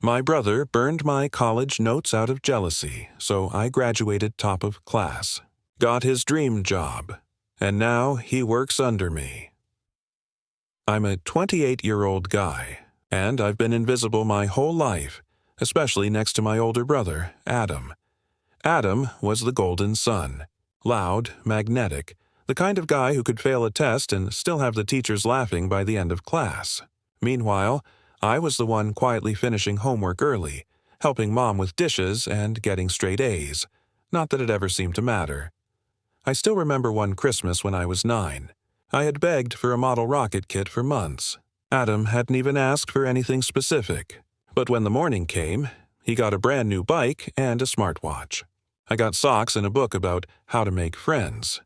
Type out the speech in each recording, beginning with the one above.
My brother burned my college notes out of jealousy, so I graduated top of class, got his dream job, and now he works under me. I'm a 28-year-old guy, and I've been invisible my whole life, especially next to my older brother, Adam. Adam was the golden son, loud, magnetic, the kind of guy who could fail a test and still have the teachers laughing by the end of class. Meanwhile, I was the one quietly finishing homework early, helping Mom with dishes and getting straight A's. Not that it ever seemed to matter. I still remember one Christmas when I was 9. I had begged for a model rocket kit for months. Adam hadn't even asked for anything specific. But when the morning came, he got a brand new bike and a smartwatch. I got socks and a book about how to make friends.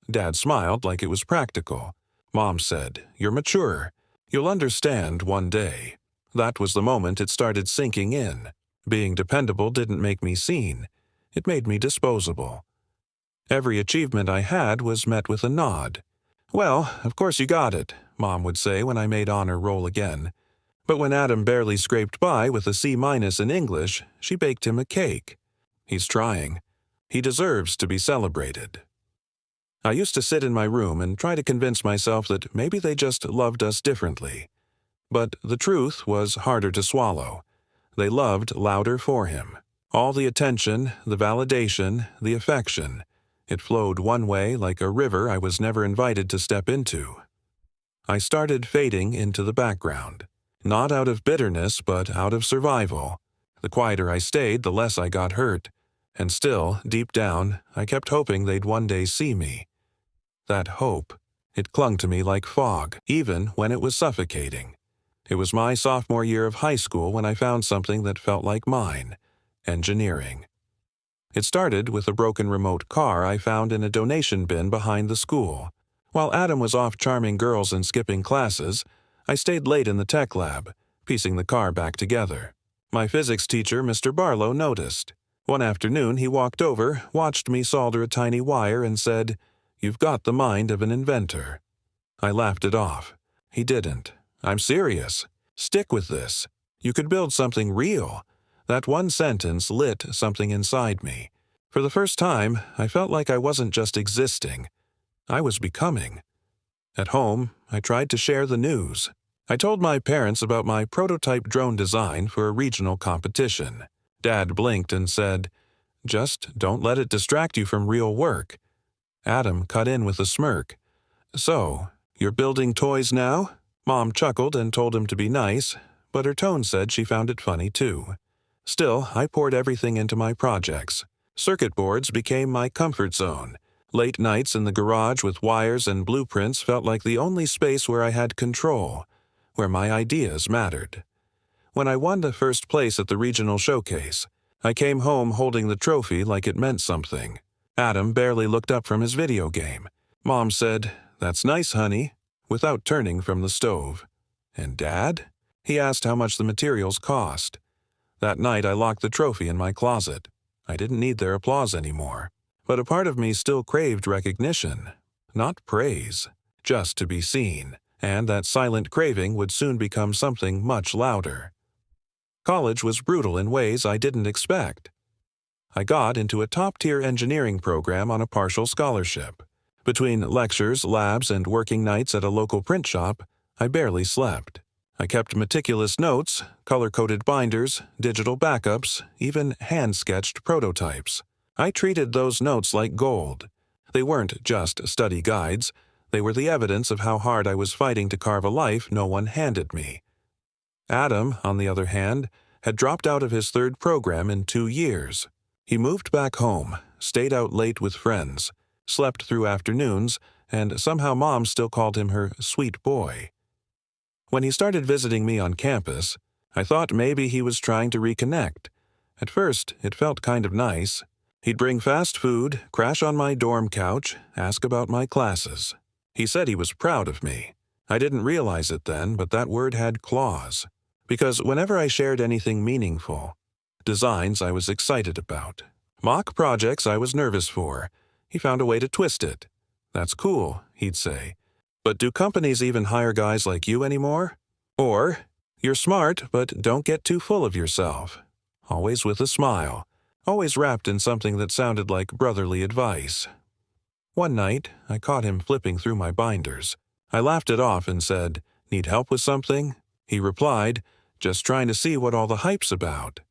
Dad smiled like it was practical. Mom said, "You're mature. You'll understand one day." That was the moment it started sinking in. Being dependable didn't make me seen. It made me disposable. Every achievement I had was met with a nod. "Well, of course you got it," Mom would say when I made honor roll again. But when Adam barely scraped by with a C- in English, she baked him a cake. He's trying. He deserves to be celebrated. I used to sit in my room and try to convince myself that maybe they just loved us differently. But the truth was harder to swallow. They loved louder for him. All the attention, the validation, the affection. It flowed one way like a river I was never invited to step into. I started fading into the background. Not out of bitterness, but out of survival. The quieter I stayed, the less I got hurt. And still, deep down, I kept hoping they'd one day see me. That hope, it clung to me like fog, even when it was suffocating. It was my sophomore year of high school when I found something that felt like mine: engineering. It started with a broken remote car I found in a donation bin behind the school. While Adam was off charming girls and skipping classes, I stayed late in the tech lab, piecing the car back together. My physics teacher, Mr. Barlow, noticed. One afternoon, he walked over, watched me solder a tiny wire, and said, "You've got the mind of an inventor." I laughed it off. He didn't. "I'm serious. Stick with this. You could build something real." That one sentence lit something inside me. For the first time, I felt like I wasn't just existing. I was becoming. At home, I tried to share the news. I told my parents about my prototype drone design for a regional competition. Dad blinked and said, "Just don't let it distract you from real work." Adam cut in with a smirk. "So, you're building toys now?" Mom chuckled and told him to be nice, but her tone said she found it funny too. Still, I poured everything into my projects. Circuit boards became my comfort zone. Late nights in the garage with wires and blueprints felt like the only space where I had control, where my ideas mattered. When I won the first place at the regional showcase, I came home holding the trophy like it meant something. Adam barely looked up from his video game. Mom said, "That's nice, honey," without turning from the stove. "And Dad?" He asked how much the materials cost. That night I locked the trophy in my closet. I didn't need their applause anymore. But a part of me still craved recognition. Not praise, just to be seen. And that silent craving would soon become something much louder. College was brutal in ways I didn't expect. I got into a top-tier engineering program on a partial scholarship. Between lectures, labs, and working nights at a local print shop, I barely slept. I kept meticulous notes, color-coded binders, digital backups, even hand-sketched prototypes. I treated those notes like gold. They weren't just study guides. They were the evidence of how hard I was fighting to carve a life no one handed me. Adam, on the other hand, had dropped out of his third program in 2 years. He moved back home, stayed out late with friends, slept through afternoons, and somehow Mom still called him her sweet boy. When he started visiting me on campus, I thought maybe he was trying to reconnect. At first, it felt kind of nice. He'd bring fast food, crash on my dorm couch, ask about my classes. He said he was proud of me. I didn't realize it then, but that word had claws. Because whenever I shared anything meaningful, designs I was excited about, mock projects I was nervous for, he found a way to twist it. "That's cool," he'd say. "But do companies even hire guys like you anymore?" Or, You're smart, but don't get too full of yourself. Always with a smile. Always wrapped in something that sounded like brotherly advice. One night, I caught him flipping through my binders. I laughed it off and said, "Need help with something?" He replied, "Just trying to see what all the hype's about."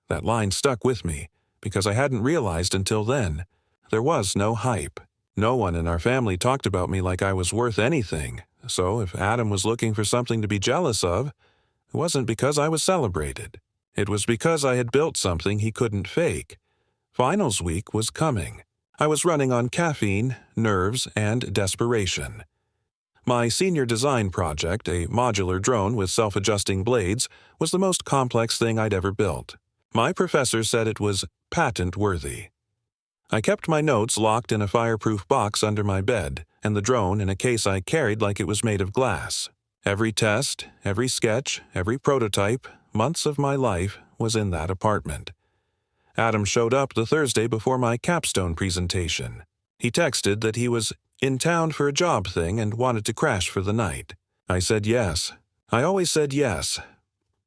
That line stuck with me, because I hadn't realized until then. There was no hype. No one in our family talked about me like I was worth anything, so if Adam was looking for something to be jealous of, it wasn't because I was celebrated. It was because I had built something he couldn't fake. Finals week was coming. I was running on caffeine, nerves, and desperation. My senior design project, a modular drone with self-adjusting blades, was the most complex thing I'd ever built. My professor said it was patent-worthy. I kept my notes locked in a fireproof box under my bed, and the drone in a case I carried like it was made of glass. Every test, every sketch, every prototype, months of my life was in that apartment. Adam showed up the Thursday before my capstone presentation. He texted that he was in town for a job thing and wanted to crash for the night. I said yes. I always said yes.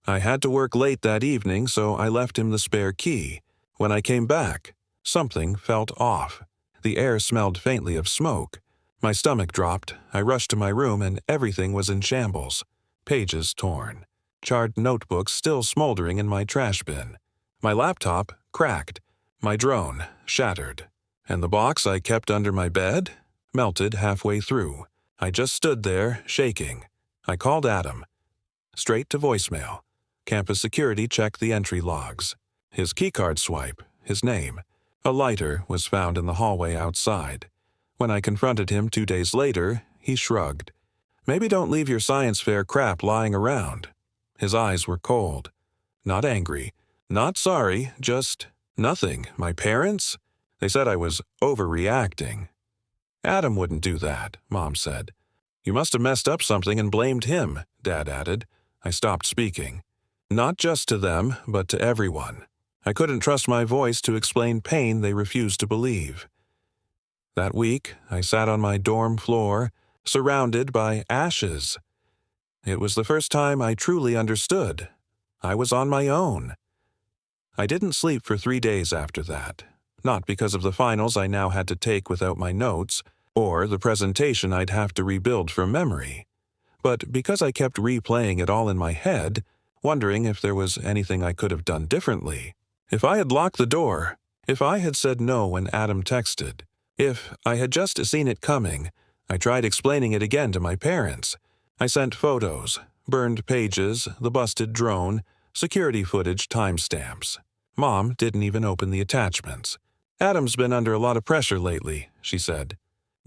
I had to work late that evening, so I left him the spare key. When I came back, something felt off. The air smelled faintly of smoke. My stomach dropped. I rushed to my room and everything was in shambles. Pages torn. Charred notebooks still smoldering in my trash bin. My laptop cracked. My drone shattered. And the box I kept under my bed melted halfway through. I just stood there, shaking. I called Adam. Straight to voicemail. Campus security checked the entry logs. His keycard swipe, his name. A lighter was found in the hallway outside. When I confronted him 2 days later, he shrugged. Maybe don't leave your science fair crap lying around. His eyes were cold. Not angry. Not sorry, just nothing. My parents? They said I was overreacting. Adam wouldn't do that, Mom said. You must have messed up something and blamed him, Dad added. I stopped speaking. Not just to them, but to everyone. I couldn't trust my voice to explain pain they refused to believe. That week, I sat on my dorm floor, surrounded by ashes. It was the first time I truly understood. I was on my own. I didn't sleep for 3 days after that, not because of the finals I now had to take without my notes, or the presentation I'd have to rebuild from memory, but because I kept replaying it all in my head, wondering if there was anything I could have done differently. If I had locked the door, if I had said no when Adam texted, if I had just seen it coming, I tried explaining it again to my parents. I sent photos, burned pages, the busted drone, security footage timestamps. Mom didn't even open the attachments. Adam's been under a lot of pressure lately, she said.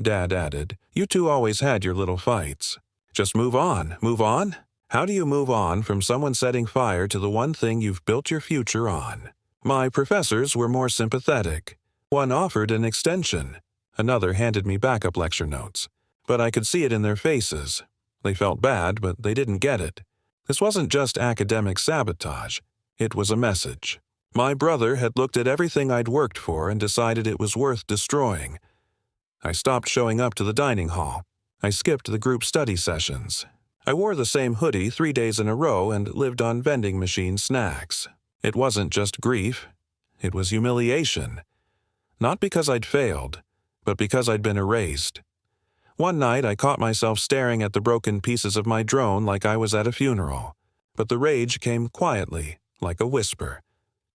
Dad added, you two always had your little fights. Just move on. Move on? How do you move on from someone setting fire to the one thing you've built your future on? My professors were more sympathetic. One offered an extension. Another handed me backup lecture notes. But I could see it in their faces. They felt bad, but they didn't get it. This wasn't just academic sabotage. It was a message. My brother had looked at everything I'd worked for and decided it was worth destroying. I stopped showing up to the dining hall. I skipped the group study sessions. I wore the same hoodie 3 days in a row and lived on vending machine snacks. It wasn't just grief. It was humiliation. Not because I'd failed, but because I'd been erased. One night I caught myself staring at the broken pieces of my drone like I was at a funeral. But the rage came quietly, like a whisper.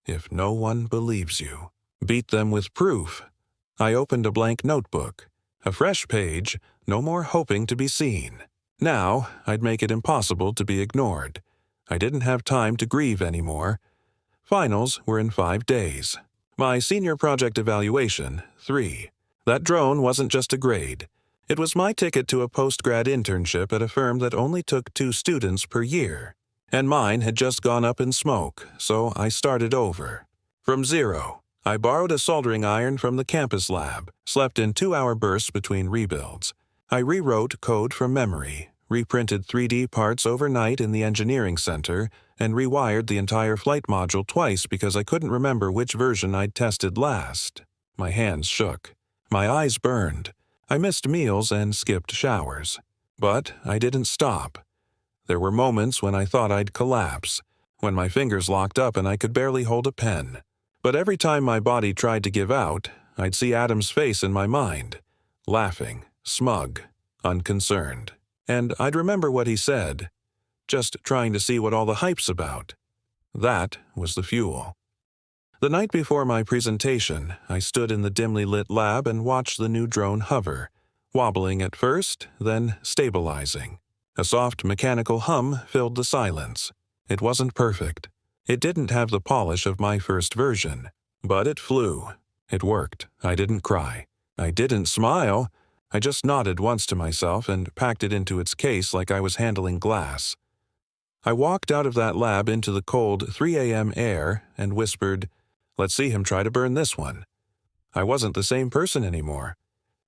If no one believes you, beat them with proof. I opened a blank notebook. A fresh page, no more hoping to be seen. Now, I'd make it impossible to be ignored. I didn't have time to grieve anymore. Finals were in 5 days. My senior project evaluation, 3. That drone wasn't just a grade. It was my ticket to a post-grad internship at a firm that only took 2 students per year. And mine had just gone up in smoke, so I started over. From zero. I borrowed a soldering iron from the campus lab, slept in 2-hour bursts between rebuilds. I rewrote code from memory, reprinted 3D parts overnight in the engineering center, and rewired the entire flight module twice because I couldn't remember which version I'd tested last. My hands shook. My eyes burned. I missed meals and skipped showers. But I didn't stop. There were moments when I thought I'd collapse, when my fingers locked up and I could barely hold a pen. But every time my body tried to give out, I'd see Adam's face in my mind, laughing, smug, unconcerned. And I'd remember what he said, just trying to see what all the hype's about. That was the fuel. The night before my presentation, I stood in the dimly lit lab and watched the new drone hover, wobbling at first, then stabilizing. A soft mechanical hum filled the silence. It wasn't perfect. It didn't have the polish of my first version. But it flew. It worked. I didn't cry. I didn't smile. I just nodded once to myself and packed it into its case like I was handling glass. I walked out of that lab into the cold 3 a.m. air and whispered, "Let's see him try to burn this one." I wasn't the same person anymore.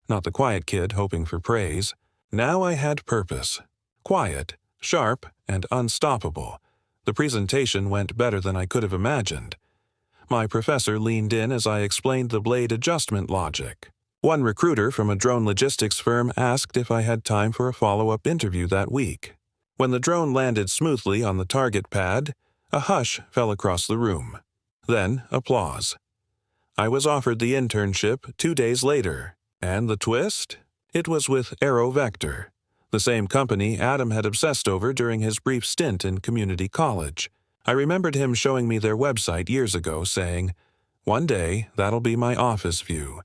Not the quiet kid hoping for praise. Now I had purpose. Quiet, sharp, and unstoppable. The presentation went better than I could have imagined. My professor leaned in as I explained the blade adjustment logic. One recruiter from a drone logistics firm asked if I had time for a follow-up interview that week. When the drone landed smoothly on the target pad, a hush fell across the room. Then applause. I was offered the internship 2 days later, and the twist? It was with Aero Vector, the same company Adam had obsessed over during his brief stint in community college. I remembered him showing me their website years ago, saying, "One day, that'll be my office view."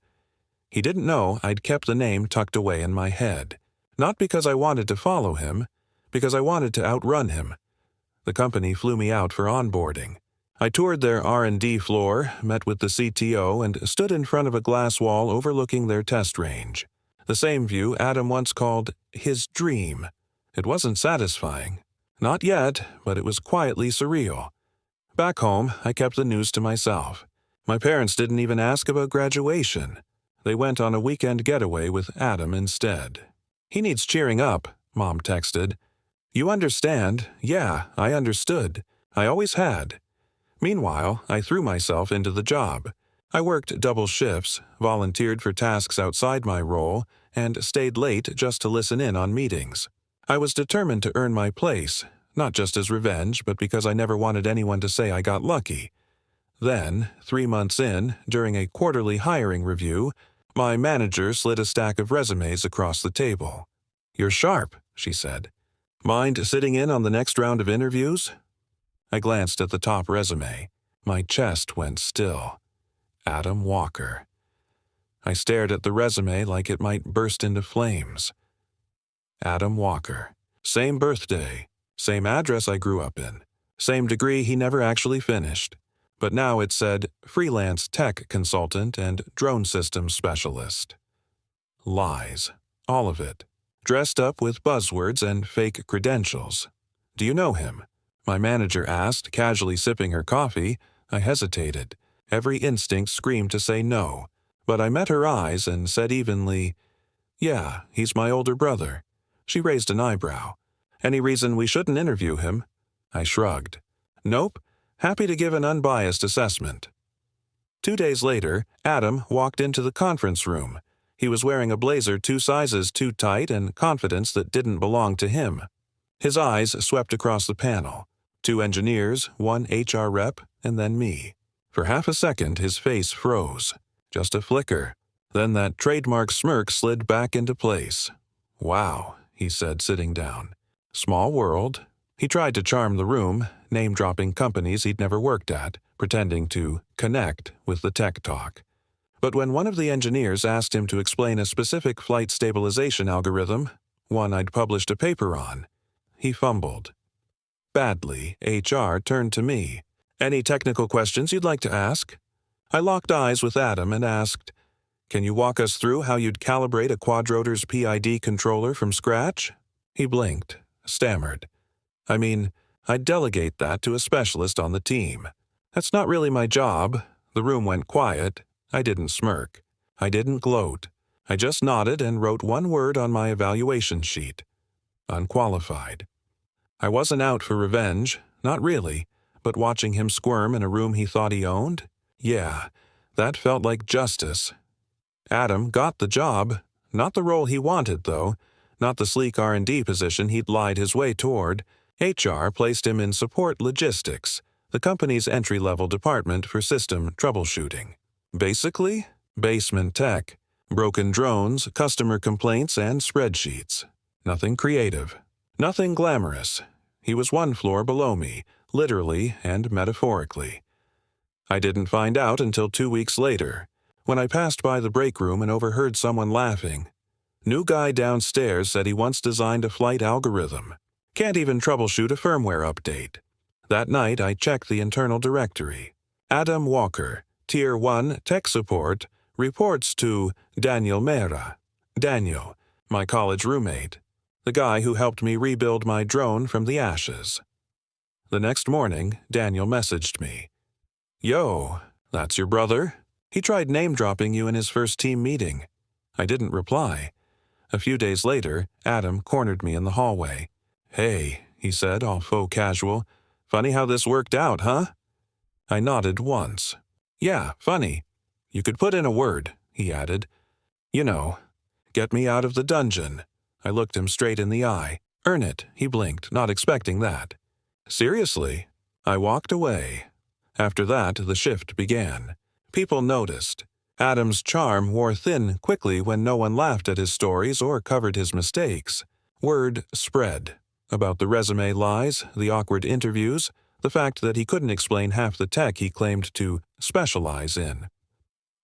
He didn't know I'd kept the name tucked away in my head. Not because I wanted to follow him, because I wanted to outrun him. The company flew me out for onboarding. I toured their R&D floor, met with the CTO, and stood in front of a glass wall overlooking their test range. The same view Adam once called his dream. It wasn't satisfying. Not yet, but it was quietly surreal. Back home, I kept the news to myself. My parents didn't even ask about graduation. They went on a weekend getaway with Adam instead. "He needs cheering up," Mom texted. "You understand?" Yeah, I understood. I always had. Meanwhile, I threw myself into the job. I worked double shifts, volunteered for tasks outside my role, and stayed late just to listen in on meetings. I was determined to earn my place, not just as revenge, but because I never wanted anyone to say I got lucky. Then, 3 months in, during a quarterly hiring review, my manager slid a stack of resumes across the table. "You're sharp," she said. "Mind sitting in on the next round of interviews?" I glanced at the top resume. My chest went still. Adam Walker. I stared at the resume like it might burst into flames. Adam Walker. Same birthday. Same address I grew up in. Same degree he never actually finished. But now it said freelance tech consultant and drone systems specialist. Lies. All of it. Dressed up with buzzwords and fake credentials. "Do you know him?" My manager asked, casually sipping her coffee. I hesitated. Every instinct screamed to say no. But I met her eyes and said evenly, "Yeah, he's my older brother." She raised an eyebrow. "Any reason we shouldn't interview him?" I shrugged. "Nope. Happy to give an unbiased assessment." 2 days later, Adam walked into the conference room. He was wearing a blazer 2 sizes too tight and confidence that didn't belong to him. His eyes swept across the panel. 2 engineers, 1 HR rep, and then me. For half a second, his face froze. Just a flicker. Then that trademark smirk slid back into place. "Wow," he said, sitting down. "Small world." He tried to charm the room, name-dropping companies he'd never worked at, pretending to connect with the tech talk. But when one of the engineers asked him to explain a specific flight stabilization algorithm, one I'd published a paper on, he fumbled. Badly, HR turned to me. "Any technical questions you'd like to ask?" I locked eyes with Adam and asked, "Can you walk us through how you'd calibrate a quadrotor's PID controller from scratch?" He blinked, stammered. "I mean, I'd delegate that to a specialist on the team. That's not really my job." The room went quiet. I didn't smirk. I didn't gloat. I just nodded and wrote one word on my evaluation sheet. Unqualified. I wasn't out for revenge, not really, but watching him squirm in a room he thought he owned? Yeah, that felt like justice. Adam got the job, not the role he wanted, though, not the sleek R&D position he'd lied his way toward, HR placed him in support logistics, the company's entry-level department for system troubleshooting. Basically, basement tech, broken drones, customer complaints, and spreadsheets. Nothing creative. Nothing glamorous. He was one floor below me, literally and metaphorically. I didn't find out until 2 weeks later, when I passed by the break room and overheard someone laughing. New guy downstairs said he once designed a flight algorithm. Can't even troubleshoot a firmware update. That night, I checked the internal directory. Adam Walker, Tier 1 Tech Support, reports to Daniel Mera. Daniel, my college roommate, the guy who helped me rebuild my drone from the ashes. The next morning, Daniel messaged me. "Yo, that's your brother? He tried name-dropping you in his first team meeting." I didn't reply. A few days later, Adam cornered me in the hallway. "Hey," he said, all faux casual. "Funny how this worked out, huh?" I nodded once. "Yeah, funny. You could put in a word," he added. "You know, get me out of the dungeon." I looked him straight in the eye. "Earn it," he blinked, not expecting that. "Seriously?" I walked away. After that, the shift began. People noticed. Adam's charm wore thin quickly when no one laughed at his stories or covered his mistakes. Word spread about the resume lies, the awkward interviews, the fact that he couldn't explain half the tech he claimed to specialize in.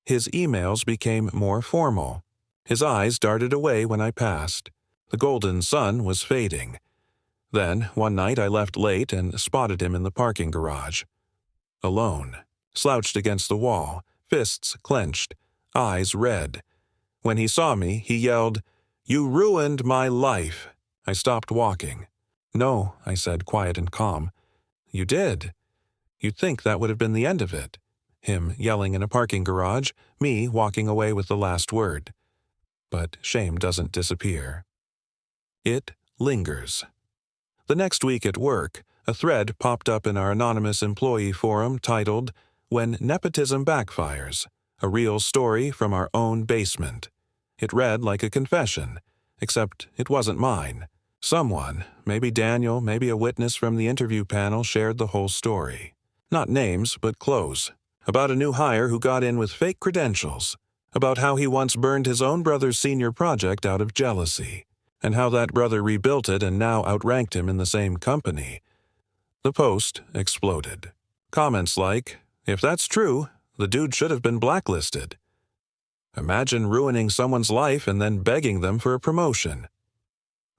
His emails became more formal. His eyes darted away when I passed. The golden sun was fading. Then, one night I left late and spotted him in the parking garage. Alone, slouched against the wall, fists clenched, eyes red. When he saw me, he yelled, "You ruined my life." I stopped walking. "No," I said, quiet and calm. "You did." You'd think that would have been the end of it. Him yelling in a parking garage, me walking away with the last word. But shame doesn't disappear. It lingers. The next week at work, a thread popped up in our anonymous employee forum titled, "When Nepotism Backfires, a Real Story from Our Own Basement." It read like a confession, except it wasn't mine. Someone, maybe Daniel, maybe a witness from the interview panel, shared the whole story. Not names, but close. About a new hire who got in with fake credentials. About how he once burned his own brother's senior project out of jealousy. And how that brother rebuilt it and now outranked him in the same company. The post exploded. Comments like, "If that's true, the dude should have been blacklisted." Imagine ruining someone's life and then begging them for a promotion.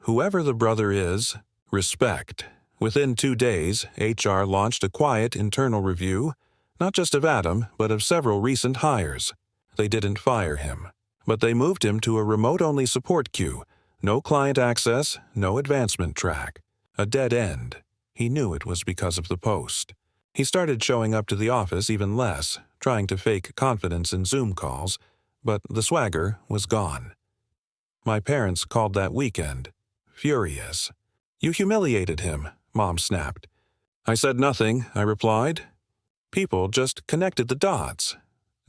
Whoever the brother is, respect. Within 2 days, HR launched a quiet internal review, not just of Adam, but of several recent hires. They didn't fire him, but they moved him to a remote-only support queue. No client access, no advancement track. A dead end. He knew it was because of the post. He started showing up to the office even less, trying to fake confidence in Zoom calls, but the swagger was gone. My parents called that weekend. Furious. "You humiliated him," Mom snapped. I said nothing, I replied. People just connected the dots.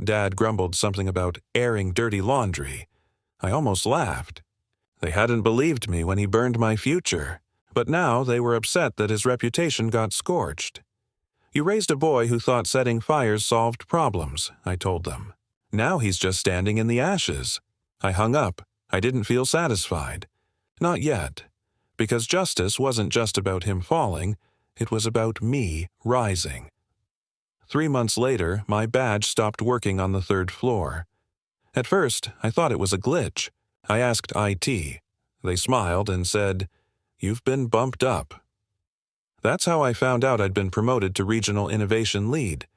Dad grumbled something about airing dirty laundry. I almost laughed. They hadn't believed me when he burned my future, but now they were upset that his reputation got scorched. "You raised a boy who thought setting fires solved problems," I told them. "Now he's just standing in the ashes." I hung up. I didn't feel satisfied. Not yet. Because justice wasn't just about him falling, it was about me rising. 3 months later, my badge stopped working on the 3rd floor. At first, I thought it was a glitch. I asked IT. They smiled and said, "You've been bumped up." That's how I found out I'd been promoted to Regional Innovation Lead.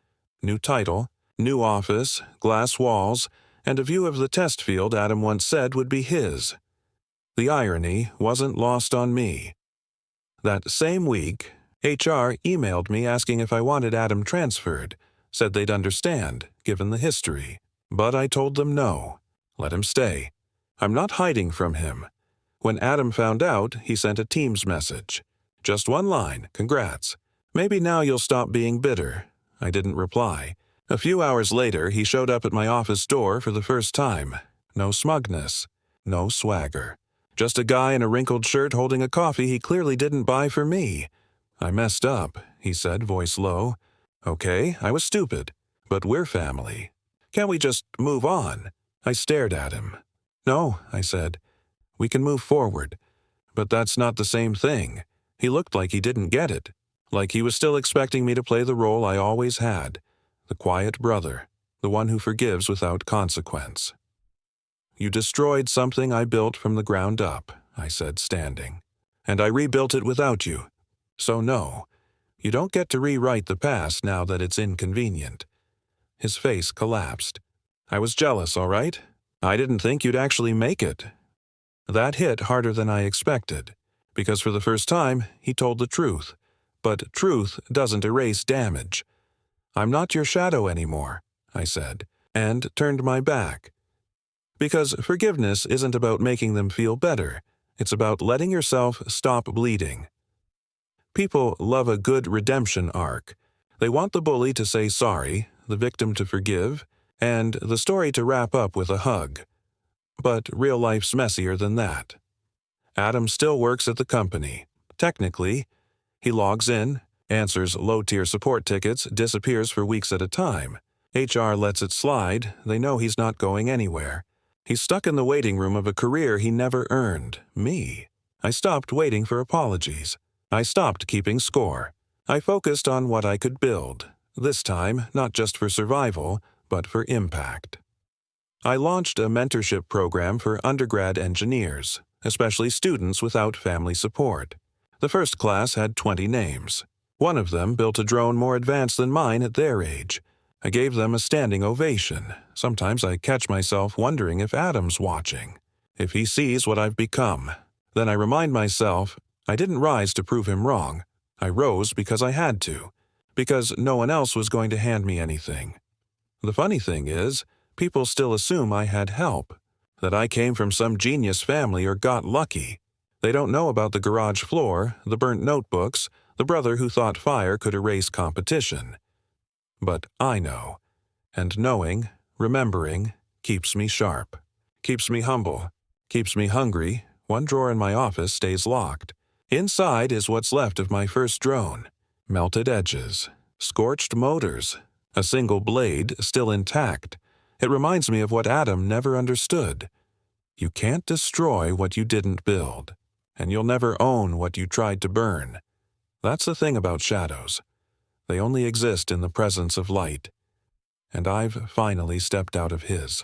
New title, new office, glass walls, and a view of the test field Adam once said would be his. The irony wasn't lost on me. That same week, HR emailed me asking if I wanted Adam transferred, said they'd understand, given the history. But I told them no. Let him stay. I'm not hiding from him. When Adam found out, he sent a Teams message. Just one line, "Congrats. Maybe now you'll stop being bitter." I didn't reply. A few hours later, he showed up at my office door for the first time. No smugness. No swagger. Just a guy in a wrinkled shirt holding a coffee he clearly didn't buy for me. I messed up, he said, voice low. Okay, I was stupid, but we're family. Can't we just move on? I stared at him. No, I said. We can move forward. But that's not the same thing. He looked like he didn't get it. Like he was still expecting me to play the role I always had. The quiet brother. The one who forgives without consequence. You destroyed something I built from the ground up, I said, standing. And I rebuilt it without you. So no, you don't get to rewrite the past now that it's inconvenient. His face collapsed. I was jealous, all right? I didn't think you'd actually make it. That hit harder than I expected, because for the first time, he told the truth. But truth doesn't erase damage. I'm not your shadow anymore, I said, and turned my back. Because forgiveness isn't about making them feel better. It's about letting yourself stop bleeding. People love a good redemption arc. They want the bully to say sorry, the victim to forgive, and the story to wrap up with a hug. But real life's messier than that. Adam still works at the company. Technically, he logs in, answers low-tier support tickets, disappears for weeks at a time. HR lets it slide. They know he's not going anywhere. He's stuck in the waiting room of a career he never earned, me. I stopped waiting for apologies. I stopped keeping score. I focused on what I could build, this time not just for survival, but for impact. I launched a mentorship program for undergrad engineers, especially students without family support. The first class had 20 names. One of them built a drone more advanced than mine at their age. I gave them a standing ovation. Sometimes I catch myself wondering if Adam's watching, if he sees what I've become. Then I remind myself, I didn't rise to prove him wrong. I rose because I had to, because no one else was going to hand me anything. The funny thing is, people still assume I had help, that I came from some genius family or got lucky. They don't know about the garage floor, the burnt notebooks, the brother who thought fire could erase competition. But I know, and knowing, remembering, keeps me sharp, keeps me humble, keeps me hungry. One drawer in my office stays locked. Inside is what's left of my first drone. Melted edges, scorched motors, a single blade still intact. It reminds me of what Adam never understood. You can't destroy what you didn't build, and you'll never own what you tried to burn. That's the thing about shadows. They only exist in the presence of light. And I've finally stepped out of his.